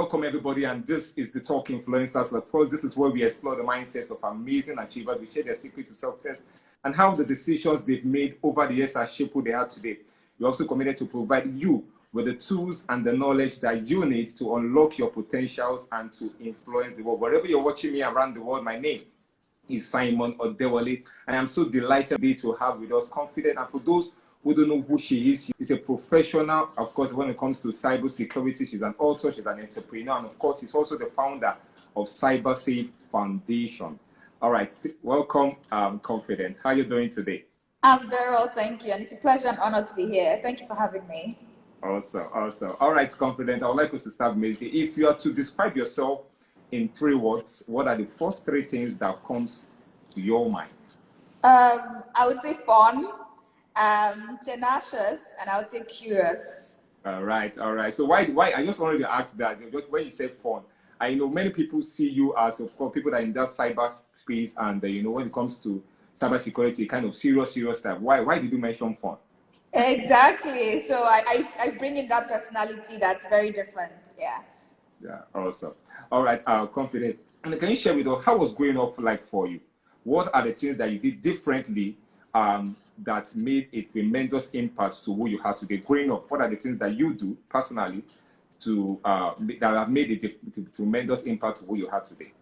Welcome everybody, and this is the Talk Influencers. Of course, this is where we explore the mindset of amazing achievers. We share their secret to success and how the decisions they've made over the years have shaped who they are today. We're also committed to provide you with the tools and the knowledge that you need to unlock your potentials and to influence the world. Wherever you're watching me around the world, my name is Simon Odewale, and I'm so delighted to have with us Confident. And for those who don't know who she is, she's a professional, of course, when it comes to cybersecurity. She's an author, she's an entrepreneur, and of course, she's also the founder of CyberSafe Foundation. All right, welcome, Confident. How are you doing today? I'm very well, thank you, and it's a pleasure and honor to be here. Thank you for having me. Awesome. All right, Confident, I would like us to start with, if you are to describe yourself in 3 words, what are the first 3 things that comes to your mind? I would say fun, tenacious, and I would say curious. All right. So why? I just wanted to ask that. Just when you say fun, I know many people see you as, of course, people that are in that cyberspace, and when it comes to cybersecurity, kind of serious stuff. Why did you mention fun? Exactly. So I bring in that personality that's very different. Yeah. Yeah. Awesome. All right. Confident. And can you share with us how was growing up like for you? What are the things that you did differently that made a tremendous impact to who you are today? Growing up, what are the things that you do personally that have made a tremendous impact to who you are today?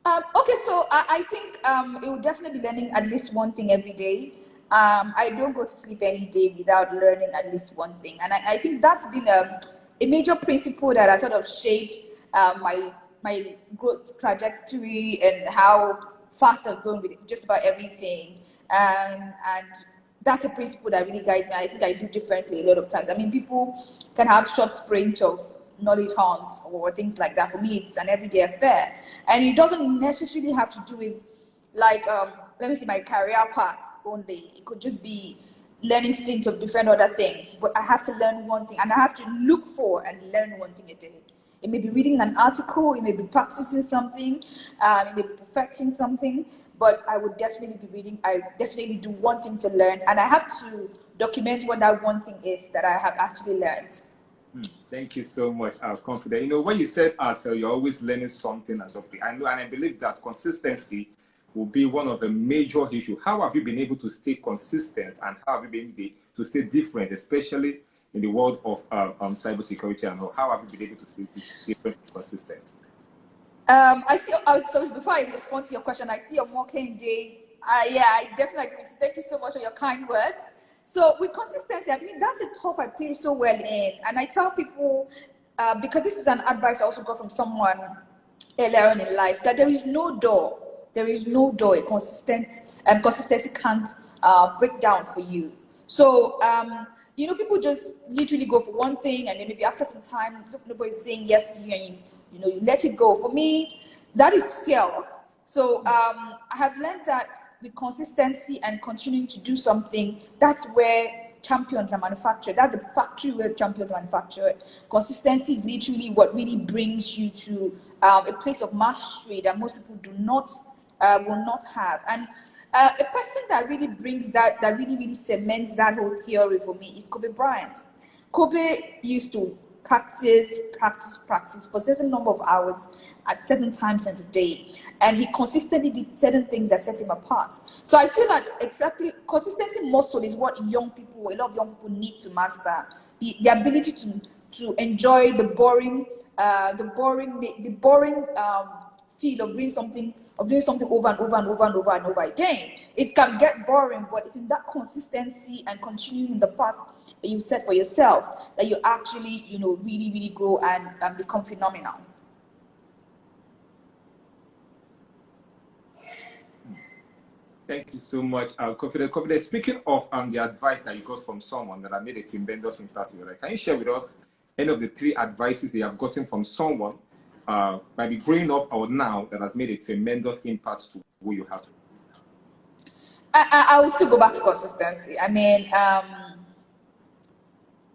Okay, so I think it will definitely be learning at least one thing every day. I don't go to sleep any day without learning at least one thing, and I think that's been a major principle that has sort of shaped my growth trajectory and how fast I've grown with just about everything, and that's a principle that really guides me. I think I do differently a lot of times. I mean, people can have short sprints of knowledge hunts or things like that. For me, it's an everyday affair, and it doesn't necessarily have to do with like let me see, my career path only. It could just be learning stints of different other things, but I have to learn one thing, and I have to look for and learn one thing a day. It may be reading an article, it may be practicing something, it may be perfecting something, but I would definitely be reading. I definitely do one thing to learn, and I have to document what that one thing is that I have actually learned. Thank you so much, Confident. When you said art, you're always learning something and something. I know, and I believe that consistency will be one of the major issues. How have you been able to stay consistent, and how have you been able to stay different, especially in the world of cybersecurity, and how have you been able to stay different and consistent? So before I respond to your question, I see your mocking day. Yeah, I definitely agree. Thank you so much for your kind words. So with consistency, I mean, that's a tough I play so well in. And I tell people, because this is an advice I also got from someone earlier on in life, that there is no door a consistency can't break down for you. So, people just literally go for one thing, and then maybe after some time, nobody's saying yes to you, and you let it go. For me, that is fear. So I have learned that with consistency and continuing to do something, that's where champions are manufactured. That's the factory where champions are manufactured. Consistency is literally what really brings you to a place of mastery that most people will not have. And a person that really brings that really cements that whole theory for me is Kobe Bryant. Kobe used to practice for a certain number of hours at certain times in the day, and he consistently did certain things that set him apart. So I feel that exactly consistency muscle is what a lot of young people need to master. The ability to enjoy the boring feel of doing something over and over again. It can get boring, but it's in that consistency and continuing in the path that you set for yourself that you actually, really grow and become phenomenal. Thank you so much, Confident. Speaking of the advice that you got from someone that have made a tremendous impact in your life, can you share with us any of the 3 advices you have gotten from someone, maybe growing up or now, that has made a tremendous impact to who you have? I will still go back to consistency. I mean,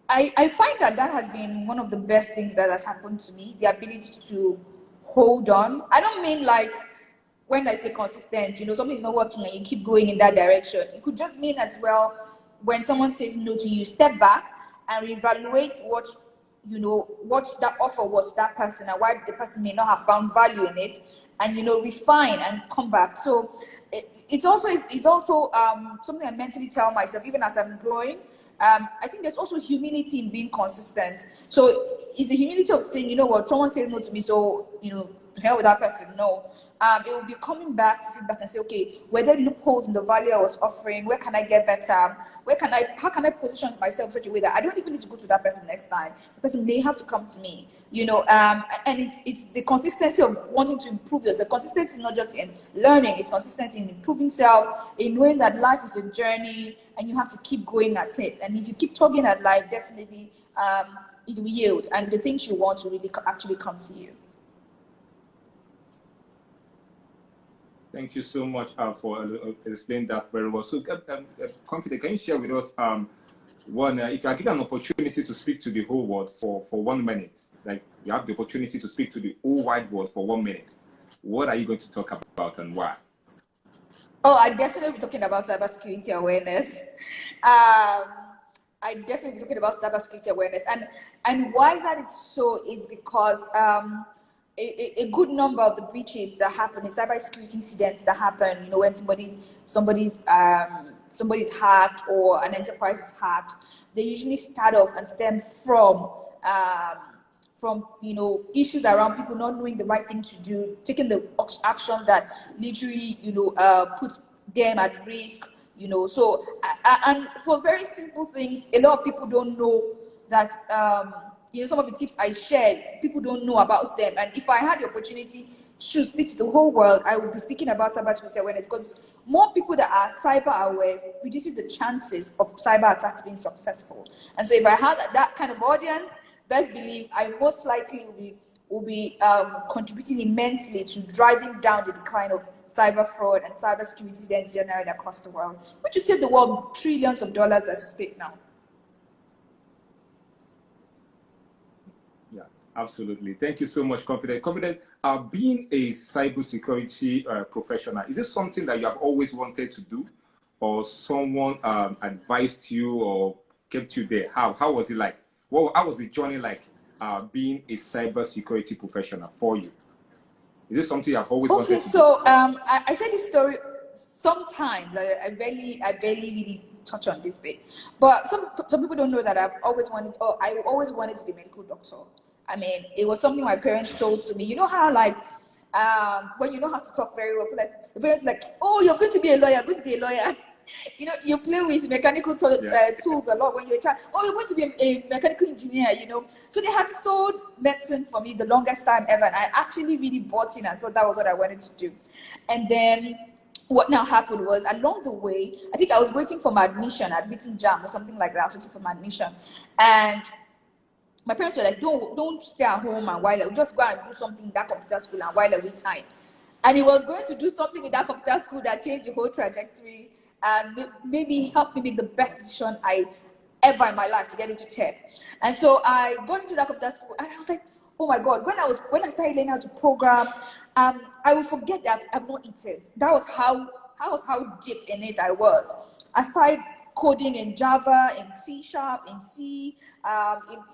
I find that has been one of the best things that has happened to me, the ability to hold on. I don't mean like when I say consistent, something is not working and you keep going in that direction. It could just mean as well, when someone says no to you, step back and reevaluate what you know, what that offer was to that person and why the person may not have found value in it, and, you know, refine and come back. So it's also something I mentally tell myself, even as I'm growing. I think there's also humility in being consistent. So it's the humility of saying, you know what, someone says no to me, so, you know, to hell with that person. No, it will be coming back to sit back and say, okay, were there loopholes in the value I was offering? Where can I get better? How can I position myself in such a way that I don't even need to go to that person next time? The person may have to come to me, you know. And it's the consistency of wanting to improve yourself. Consistency is not just in learning; it's consistency in improving self, in knowing that life is a journey, and you have to keep going at it. And if you keep tugging at life, definitely it will yield, and the things you want to really actually come to you. Thank you so much for explaining that very well. So, Confident, can you share with us if you are given an opportunity to speak to the whole world for 1 minute, like you have the opportunity to speak to the whole wide world for 1 minute, what are you going to talk about and why? Oh, I definitely be talking about cybersecurity awareness. I definitely be talking about cybersecurity awareness, and why that is so is because a good number of the breaches that happen, in cybersecurity incidents that happen, you know, when somebody's hacked or an enterprise is hacked, they usually start off and stem from you know, issues around people not knowing the right thing to do, taking the action that literally, you know, puts them at risk, you know. So and for very simple things, a lot of people don't know that you know, some of the tips I shared, people don't know about them. And if I had the opportunity to speak to the whole world, I would be speaking about cybersecurity awareness, because more people that are cyber aware reduces the chances of cyber attacks being successful. And so if I had that kind of audience, best believe I most likely will be contributing immensely to driving down the decline of cyber fraud and cybersecurity incidents generally across the world, which will save the world trillions of dollars as we speak now. Yeah, absolutely. Thank you so much, Confident. Confident, being a cybersecurity professional, is this something that you have always wanted to do, or someone advised you or kept you there? How was it like? How was the journey like, being a cybersecurity professional for you? Is this something you have always wanted to do? Okay, so I share this story sometimes. I barely really touch on this bit, but some people don't know that I always wanted to be a medical doctor. I mean, it was something my parents sold to me. You know how, like, when you know how to talk very well, like, the parents are like, oh, you're going to be a lawyer, going to be a lawyer. You know, you play with mechanical tools a lot when you're a child. Oh, you're going to be a mechanical engineer, you know. So they had sold medicine for me the longest time ever, and I actually really bought in and thought that was what I wanted to do. And then what now happened was, along the way, I think I was waiting for my admission. I'd written JAM or something like that. I was waiting for my admission, and my parents were like, don't stay at home and while just go and do something in that computer school and while away time. And he was going to do something in that computer school that changed the whole trajectory and maybe help me make the best decision I ever in my life to get into tech. And so I got into that computer school, and I was like, oh my God, when I started learning how to program, I would forget that I've not eaten. That was how deep in it I was. I started coding in Java, in C#, in C,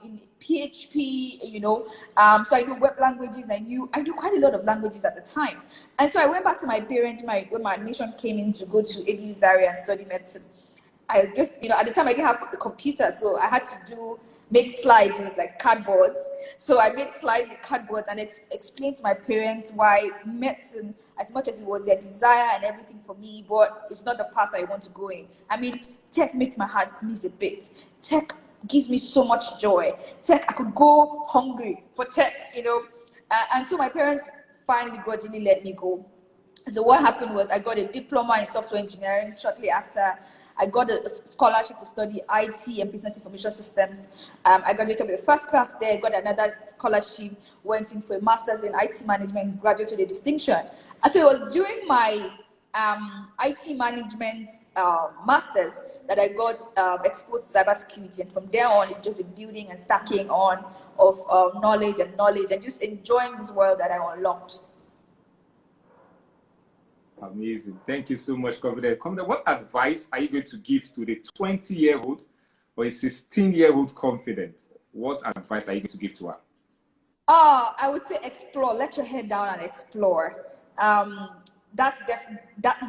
in PHP, you know. So I knew web languages. I knew quite a lot of languages at the time. And so I went back to my parents when my admission came in to go to ABU Zaria and study medicine. I just, you know, at the time I didn't have a computer, so I had to make slides with like cardboards. So I made slides with cardboards and explained to my parents why medicine, as much as it was their desire and everything for me, but it's not the path I want to go in. I mean, tech makes my heart miss a bit. Tech gives me so much joy. Tech, I could go hungry for tech, you know. And so my parents finally grudgingly let me go. So what happened was I got a diploma in software engineering shortly after. I got a scholarship to study IT and business information systems. I graduated with a first class there, got another scholarship, went in for a master's in IT management, graduated with a distinction. And so it was during my IT management master's that I got exposed to cybersecurity. And from there on, it's just been building and stacking on of knowledge and just enjoying this world that I unlocked. Amazing. Thank you so much, Confident. Confident, what advice are you going to give to the 20-year-old or a 16-year-old Confident? what advice are you going to give to her? I would say explore. Let your head down and explore.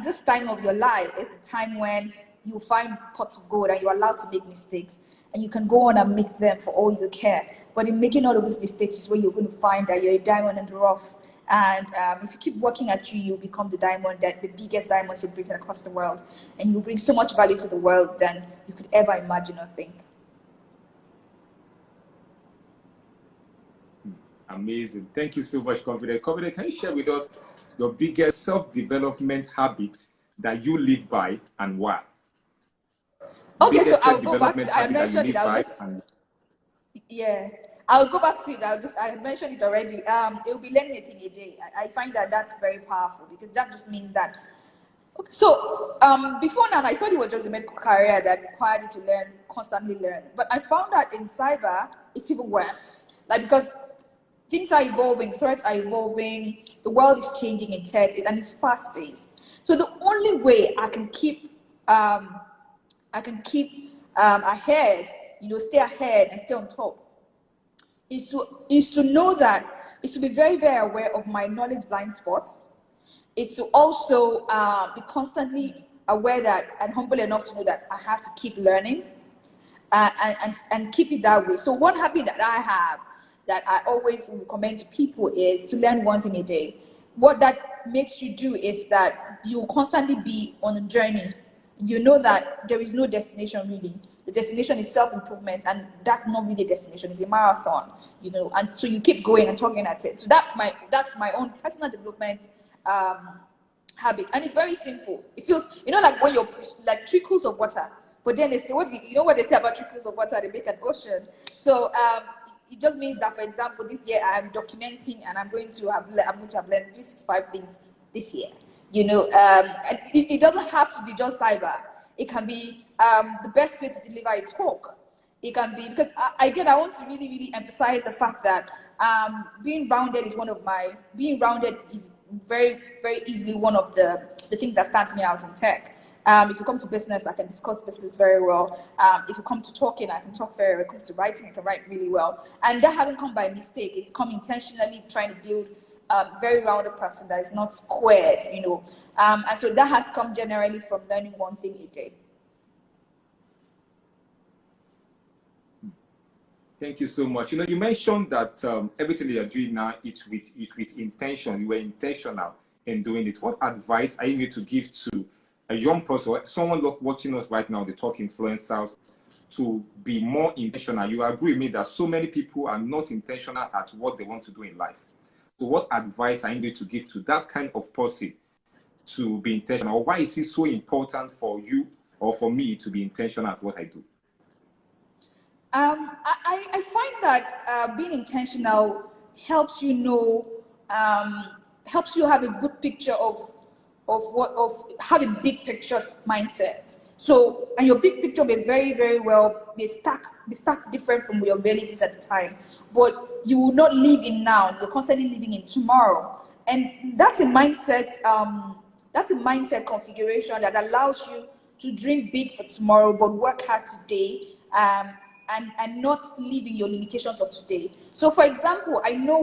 This time of your life is the time when you find pots of gold and you're allowed to make mistakes, and you can go on and make them for all you care. But in making all of those mistakes is where you're going to find that you're a diamond in the rough. And if you keep working at you become the diamond, that the biggest diamond celebrated across the world, and you bring so much value to the world than you could ever imagine or think. Amazing. Thank you so much, Confident. Confident, can you share with us your biggest self-development habit that you live by and why? Okay, so I'll go back to, I mentioned it. I'll go back to it. I mentioned it already. It will be learning a thing a day. I find that that's very powerful, because that just means that. Okay, so before now, I thought it was just a medical career that required you to learn, constantly learn. But I found that in cyber, it's even worse. Like, because things are evolving, threats are evolving, the world is changing in tech, and it's fast-paced. So the only way I can keep ahead, stay ahead and stay on top, is to know that, is to be very, very aware of my knowledge blind spots, is to also be constantly aware that, and humble enough to know that I have to keep learning, and keep it that way. So one habit that I have that I always recommend to people is to learn one thing a day. What that makes you do is that you constantly be on a journey. You know that there is no destination really. The destination is self-improvement, and that's not really a destination, it's a marathon, and so you keep going and talking at it. So that's my own personal development habit, and it's very simple. It feels, like when you're like trickles of water, but then they say, what they say about trickles of water? They make an ocean. So it just means that, for example, this year I'm documenting, and I'm going to have learned 365 things this year. And it doesn't have to be just cyber. It can be the best way to deliver a talk. It can be, because I want to really, really emphasize the fact that being rounded is very, very easily one of the things that stands me out in tech. If you come to business, I can discuss business very well. If you come to talking, I can talk very well. If it comes to writing, I can write really well. And that hasn't come by mistake. It's come intentionally trying to build a very rounded person that is not squared, And so that has come generally from learning one thing a day. Thank you so much. You mentioned that everything that you're doing now, it's with intention. You were intentional in doing it. What advice are you going to give to a young person, someone watching us right now, the Talk Influencers, to be more intentional? You agree with me that so many people are not intentional at what they want to do in life. So what advice are you going to give to that kind of person to be intentional? Why is it so important for you or for me to be intentional at what I do? I find that being intentional helps you helps you have a good picture of have a big picture mindset. So, and your big picture may very, very well be stacked different from your realities at the time, but you will not live in now. You're constantly living in tomorrow, and that's a mindset. That's a mindset configuration that allows you to dream big for tomorrow, but work hard today. And not live in your limitations of today. So, for example, I know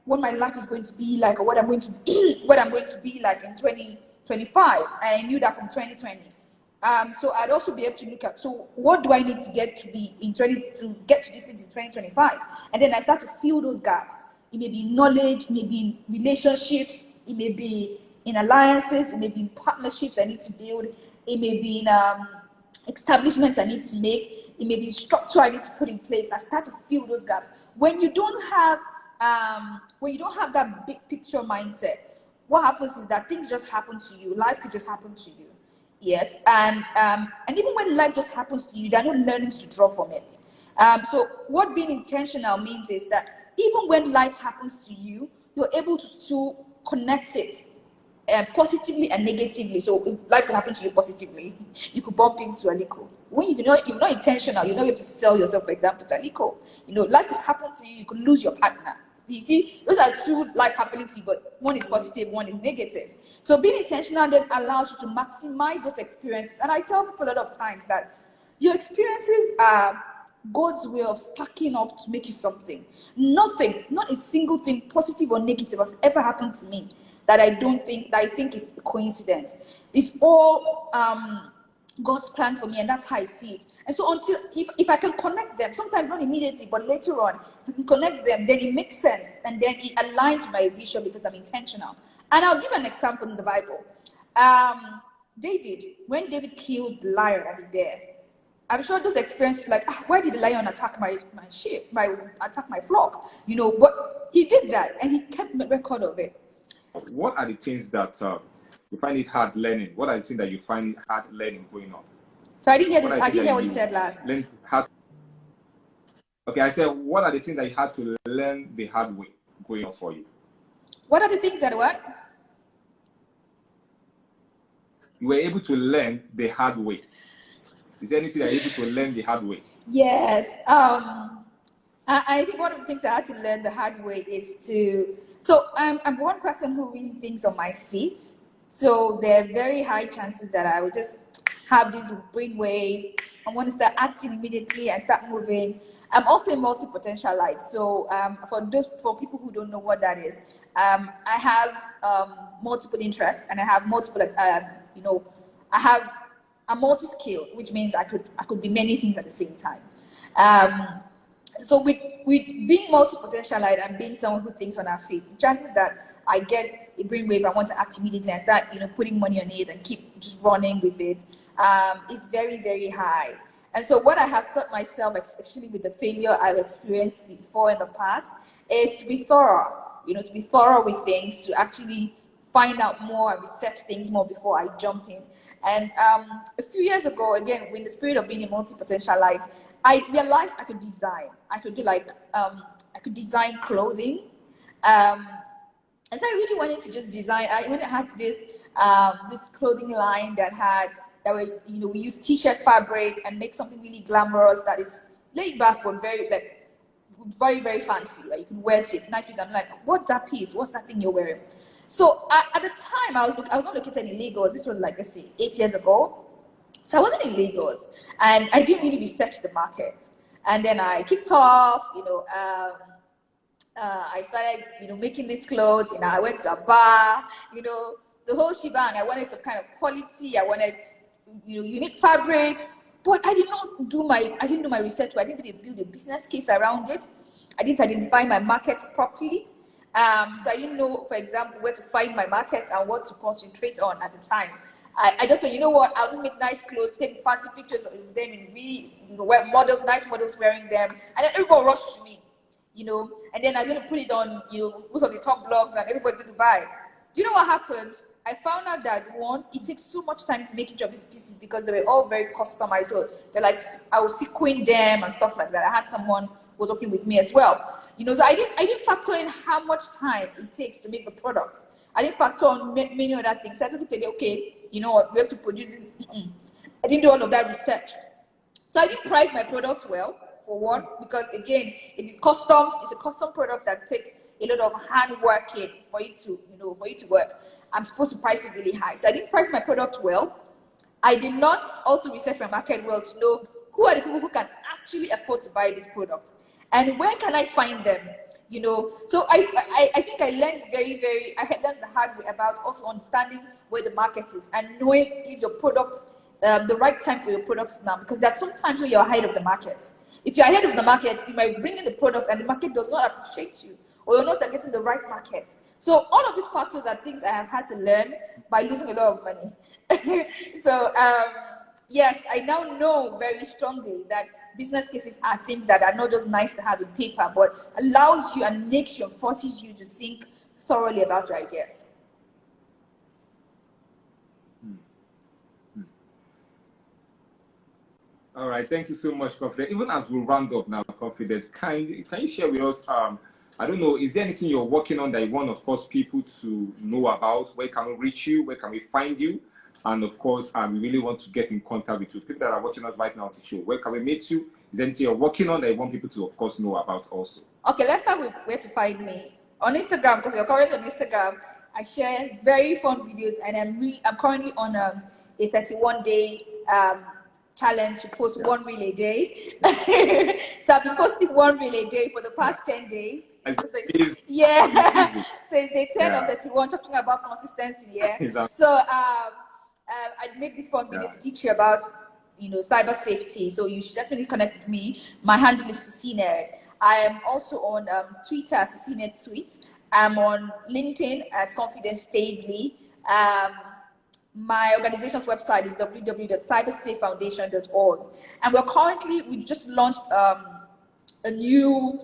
what my life is going to be like, or what I'm going to be like in 2025, and I knew that from 2020. So I'd also be able to look at, so what do I need to get to be to get to this place in 2025, and then I start to fill those gaps. It may be knowledge, it may be in relationships, it may be in alliances, it may be in partnerships I need to build, it may be in establishments I need to make, it may be structure I need to put in place. I start to fill those gaps. When you don't have that big picture mindset, what happens is that things just happen to you. Life could just happen to you. Yes, and even when life just happens to you, there are no learnings to draw from it. So what being intentional means is that even when life happens to you, you're able to still connect it positively and negatively. So if life can happen to you positively, you could bump into Aliko. When you're not intentional, you're not able to sell yourself, for example, to Aliko. Life could happen to you, you could lose your partner. You see, those are two life happening to you, but one is positive, one is negative. So being intentional then allows you to maximize those experiences. And I tell people a lot of times that your experiences are God's way of stacking up to make you something. Nothing, not a single thing, positive or negative, has ever happened to me that I think is a coincidence. It's all God's plan for me, and that's how I see it. And so until if I can connect them, sometimes not immediately, but later on, if I can connect them, then it makes sense, and then it aligns with my vision because I'm intentional. And I'll give an example in the Bible. David, when David killed the lion and the bear, I'm sure those experiences like, why did the lion attack my sheep, attack my flock? But he did that, and he kept a record of it. What are the things that you find it hard learning? What are the things that you find it hard learning going on? So I didn't hear what you said last. Okay, I said, what are the things that you had to learn the hard way going on for you? What are the things that what? You were able to learn the hard way. Is there anything that you're able to learn the hard way? Yes. I think one of the things I had to learn the hard way is I'm one person who really thinks on my feet. So there are very high chances that I will just have this brainwave. I want to start acting immediately and start moving. I'm also a multi-potentialite. So for people who don't know what that is, I have multiple interests, and I have multiple, I'm multi-skilled, which means I could be many things at the same time. So with being multi-potentialite and being someone who thinks on our feet, the chances that I get a brainwave, I want to act immediately and start, putting money on it and keep just running with it, is very, very high. And so what I have taught myself, especially with the failure I've experienced before in the past, is to be thorough, to be thorough with things, to actually find out more and research things more before I jump in. And a few years ago, again, with the spirit of being a multi-potentialite, I realized I could design. I could do I could design clothing. And so I really wanted to just design. I wanted to have this clothing line we use t-shirt fabric and make something really glamorous that is laid back but very, very, very fancy. Like you can wear it to a nice piece. I'm like, what's that piece? What's that thing you're wearing? So at the time, I was not located in Lagos. This was let's say 8 years ago. So I wasn't in Lagos, and I didn't really research the market. And then I kicked off, I started, making these clothes. I went to a bar, the whole shebang. I wanted some kind of quality. I wanted, unique fabric, but I didn't do my research. I didn't really build a business case around it. I didn't identify my market properly. So I didn't know, for example, where to find my market and what to concentrate on at the time. I just said, you know what, I'll just make nice clothes, take fancy pictures of them in really, nice models wearing them, and then everyone rushed to me, and then I'm going to put it on, most of the top blogs, and everybody's going to buy. Do you know what happened? I found out that one, it takes so much time to make each of these pieces because they were all very customized. So they're like, I was sequin them and stuff like that. I had someone who was working with me as well. So I didn't factor in how much time it takes to make the product. I didn't factor on many other things. So I just said, okay, we have to produce this. I didn't do all of that research. So I didn't price my product well, for one, because again, if it's custom, it's a custom product that takes a lot of hand working for it to work. I'm supposed to price it really high. So I didn't price my product well. I did not also research my market well to know who are the people who can actually afford to buy this product and where can I find them. So I think I learned I learned the hard way about also understanding where the market is and knowing if your product, the right time for your products now, because there's sometimes when you're ahead of the market. If you're ahead of the market, you might bring in the product and the market does not appreciate you, or you're not getting the right market. So all of these factors are things I have had to learn by losing a lot of money. So yes, I now know very strongly that business cases are things that are not just nice to have in paper, but allows you and forces you to think thoroughly about your ideas. All right, thank you so much, Confident. Even as we round up now, Confident, can you share with us, I don't know, is there anything you're working on that you want, of course, people to know about? Where can we reach you? Where can we find you? And of course, we really want to get in contact with you. People that are watching us right now on the show, where can we meet you? Is there anything you're working on that you want people to, of course, know about also? Okay, let's start with where to find me. On Instagram, because you're currently on Instagram, I share very fun videos, and I'm currently on a 31-day challenge to post 1 reel a day. So I've been posting 1 reel a day for the past 10 days. Yeah, since day 10 or 31, talking about consistency. Yeah. So I made this fun video to teach you about, cyber safety. So you should definitely connect with me. My handle is CCNet. I am also on Twitter as CCNet Tweets. I'm on LinkedIn as Confidence Staveley. My organization's website is www.cybersafefoundation.org, and we just launched a new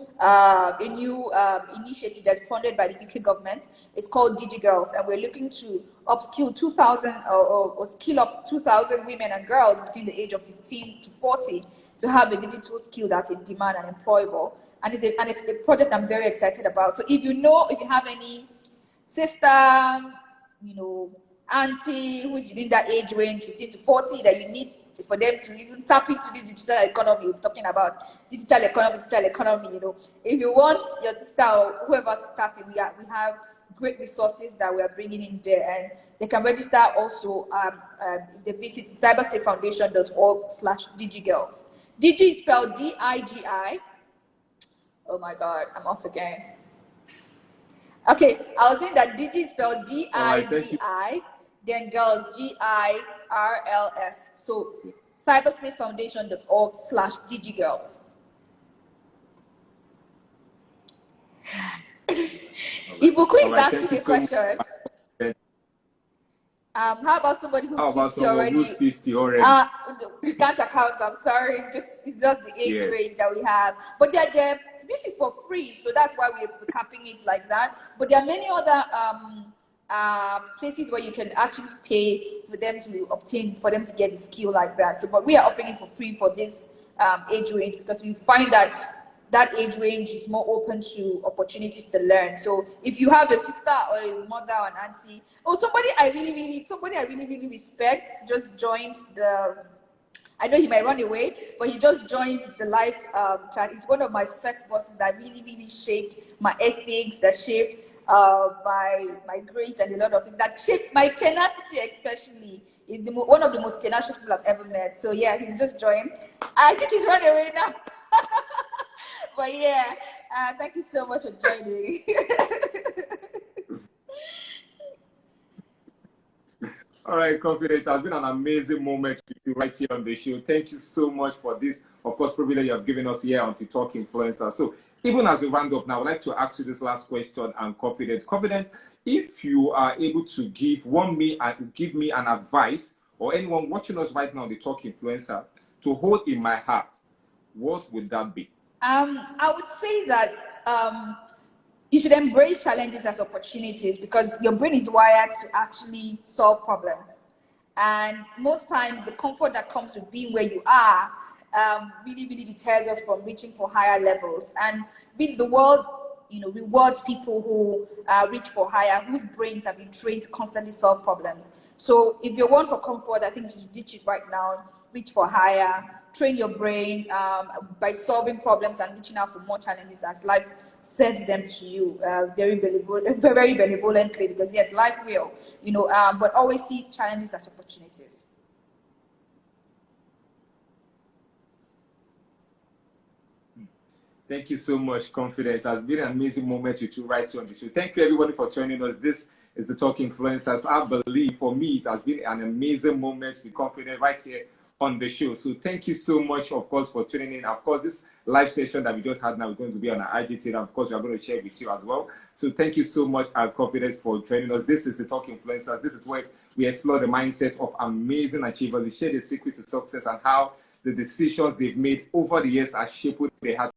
initiative that's funded by the UK government. It's called DigiGirls, and we're looking to upskill 2,000 or skill up 2,000 women and girls between the age of 15 to 40 to have a digital skill that's in demand and employable. And it's a project I'm very excited about. So if you have any sister, auntie who's within that age range, 15 to 40, that you need for them to even tap into this digital economy. We're talking about digital economy. If you want your sister or whoever to tap in, we have great resources that we are bringing in there, and they can register also if they visit cybersafefoundation.org/digigirls. Digi is spelled DIGI. Oh my God, I'm off again. Okay, I was saying that Digi is spelled DIGI, then girls GIRLS. So cybersafefoundation.org/digigirls. Ibuku is asking a question. How about somebody who's 50 already? Who's 50 already? We can't account. I'm sorry. It's just the age range that we have. But this is for free, so that's why we're capping it like that. But there are many other places where you can actually pay for them to get the skill like that. So, but we are offering it for free for this age range, because we find that age range is more open to opportunities to learn. So if you have a sister or a mother or an auntie or somebody I really respect, just joined I know he might run away, but he just joined the live chat. He's one of my first bosses that really shaped my ethics, that shaped my grades and a lot of things, that shaped my tenacity especially. Is one of the most tenacious people I've ever met. So yeah, he's just joined. I think he's running away now. But yeah, thank you so much for joining. All right, Confident, it has been an amazing moment with you right here on the show. Thank you so much for this, of course, privilege you have given us here on TikTok Influencer. So even as we round up now, I'd like to ask you this last question, and Confident, if you are able to give me an advice, or anyone watching us right now on the Talk Influencer, to hold in my heart, what would that be? I would say that you should embrace challenges as opportunities, because your brain is wired to actually solve problems. And most times the comfort that comes with being where you are really deters us from reaching for higher levels. And really the world rewards people who reach for higher, whose brains have been trained to constantly solve problems. So if you're one for comfort, I think you should ditch it right now. Reach for higher, train your brain by solving problems and reaching out for more challenges as life serves them to you very benevolently, because yes, life will, but always see challenges as opportunities. Thank you so much, Confidence. It has been an amazing moment with you right here on the show. Thank you, everybody, for joining us. This is the Talk Influencers. I believe for me, it has been an amazing moment with Confidence right here on the show. So thank you so much, of course, for tuning in. Of course, this live session that we just had now is going to be on our IGT, and of course, we are going to share with you as well. So thank you so much, Confidence, for joining us. This is the Talk Influencers. This is where we explore the mindset of amazing achievers. We share the secret to success and how the decisions they've made over the years are shaping their heart.